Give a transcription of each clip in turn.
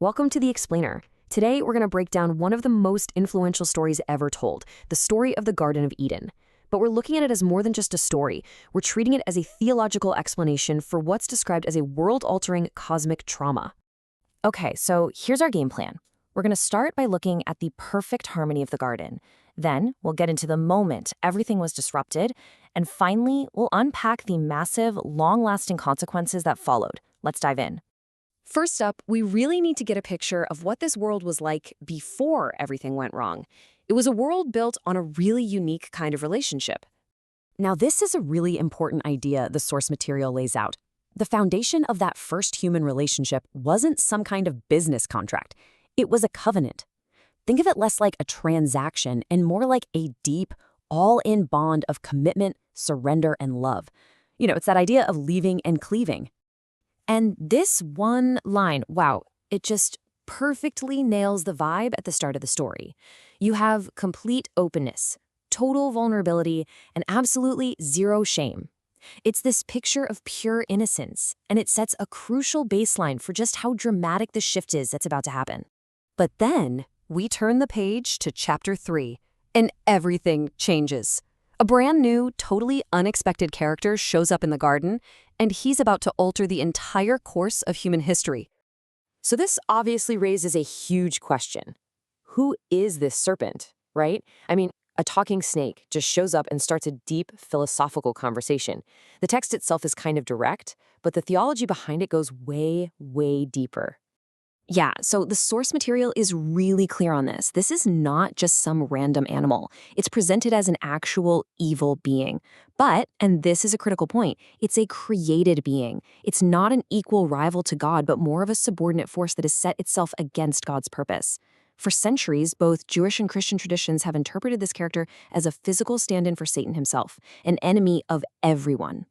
Welcome to The Explainer. Today, we're going to break down one of the most influential stories ever told, the story of the Garden of Eden. But we're looking at it as more than just a story. We're treating it as a theological explanation for what's described as a world-altering cosmic trauma. Okay, so here's our game plan. We're going to start by looking at the perfect harmony of the garden. Then, we'll get into the moment everything was disrupted. And finally, we'll unpack the massive, long-lasting consequences that followed. Let's dive in. First up, we really need to get a picture of what this world was like before everything went wrong. It was a world built on a really unique kind of relationship. Now, this is a really important idea the source material lays out. The foundation of that first human relationship wasn't some kind of business contract. It was a covenant. Think of it less like a transaction and more like a deep, all-in bond of commitment, surrender, and love. It's that idea of leaving and cleaving. And this one line, wow, it just perfectly nails the vibe at the start of the story. You have complete openness, total vulnerability, and absolutely zero shame. It's this picture of pure innocence, and it sets a crucial baseline for just how dramatic the shift is that's about to happen. But then, we turn the page to Chapter 3, and everything changes. A brand new, totally unexpected character shows up in the garden, and he's about to alter the entire course of human history. So this obviously raises a huge question. Who is this serpent, right? I mean, a talking snake just shows up and starts a deep philosophical conversation. The text itself is kind of direct, but the theology behind it goes way, way deeper. Yeah, so the source material is really clear on this. This is not just some random animal. It's presented as an actual evil being. But, and this is a critical point, it's a created being. It's not an equal rival to God, but more of a subordinate force that has set itself against God's purpose. For centuries, both Jewish and Christian traditions have interpreted this character as a physical stand-in for Satan himself, an enemy of everyone.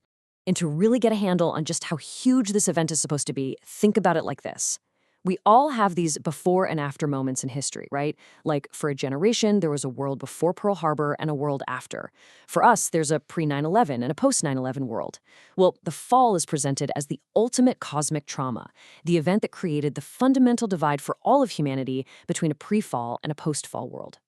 And to really get a handle on just how huge this event is supposed to be, think about it like this. We all have these before and after moments in history, right? Like for a generation, there was a world before Pearl Harbor and a world after. For us, there's a pre-9/11 and a post-9/11 world. Well, the fall is presented as the ultimate cosmic trauma, the event that created the fundamental divide for all of humanity between a pre-fall and a post-fall world.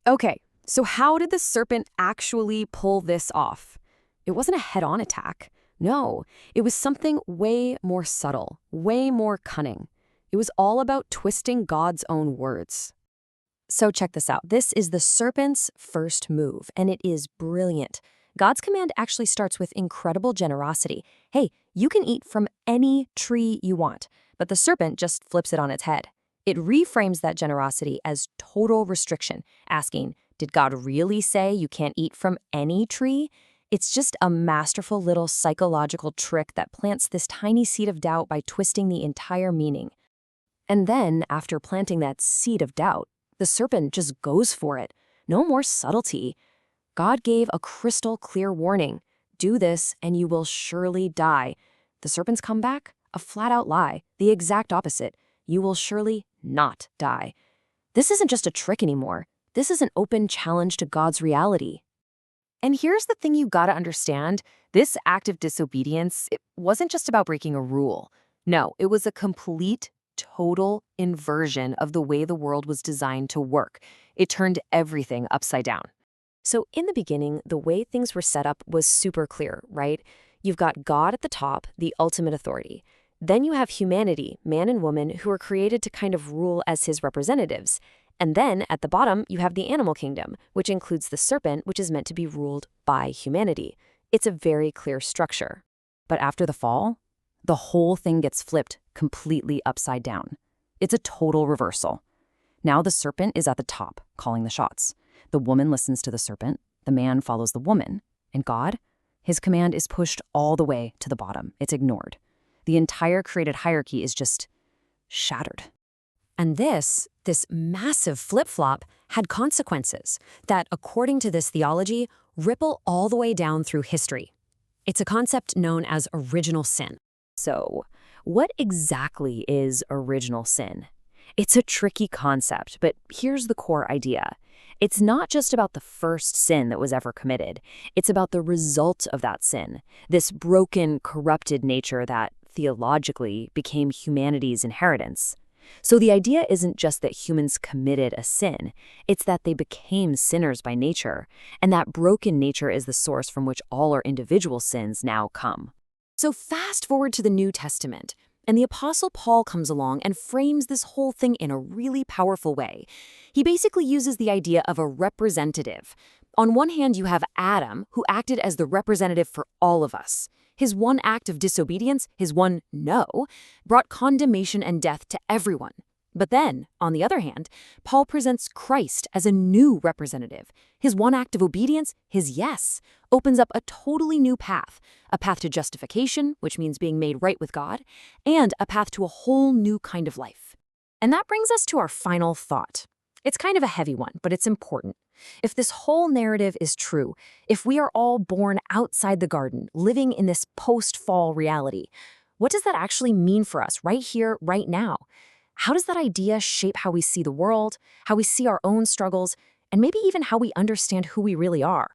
Okay, so how did the serpent actually pull this off? It wasn't a head-on attack. No, it was something way more subtle, way more cunning. It was all about twisting God's own words. So check this out. This is the serpent's first move, and it is brilliant. God's command actually starts with incredible generosity. Hey, you can eat from any tree you want, but the serpent just flips it on its head. It reframes that generosity as total restriction, asking, did God really say you can't eat from any tree? It's just a masterful little psychological trick that plants this tiny seed of doubt by twisting the entire meaning. And then, after planting that seed of doubt, the serpent just goes for it. No more subtlety. God gave a crystal clear warning. Do this and you will surely die. The serpent's comeback? A flat-out lie. The exact opposite. You will surely not die. This isn't just a trick anymore. This is an open challenge to God's reality. And here's the thing you gotta understand. This act of disobedience, it wasn't just about breaking a rule. No, it was a complete total inversion of the way the world was designed to work. It turned everything upside down. So in the beginning, the way things were set up was super clear, right? You've got God at the top, the ultimate authority. Then you have humanity, man and woman, who are created to kind of rule as his representatives. And then at the bottom, you have the animal kingdom, which includes the serpent, which is meant to be ruled by humanity. It's a very clear structure. But after the fall, the whole thing gets flipped completely upside down. It's a total reversal. Now the serpent is at the top, calling the shots. The woman listens to the serpent, the man follows the woman, and God, his command is pushed all the way to the bottom. It's ignored. The entire created hierarchy is just shattered. And this massive flip-flop had consequences that, according to this theology, ripple all the way down through history. It's a concept known as original sin. So, what exactly is original sin? It's a tricky concept, but here's the core idea. It's not just about the first sin that was ever committed. It's about the result of that sin, this broken, corrupted nature that, theologically, became humanity's inheritance. So the idea isn't just that humans committed a sin, it's that they became sinners by nature, and that broken nature is the source from which all our individual sins now come. So fast forward to the New Testament, and the Apostle Paul comes along and frames this whole thing in a really powerful way. He basically uses the idea of a representative. On one hand, you have Adam, who acted as the representative for all of us. His one act of disobedience, his one no, brought condemnation and death to everyone. But then, on the other hand, Paul presents Christ as a new representative. His one act of obedience, his yes, opens up a totally new path, a path to justification, which means being made right with God, and a path to a whole new kind of life. And that brings us to our final thought. It's kind of a heavy one, but it's important. If this whole narrative is true, if we are all born outside the garden, living in this post-fall reality, what does that actually mean for us right here, right now? How does that idea shape how we see the world, how we see our own struggles, and maybe even how we understand who we really are?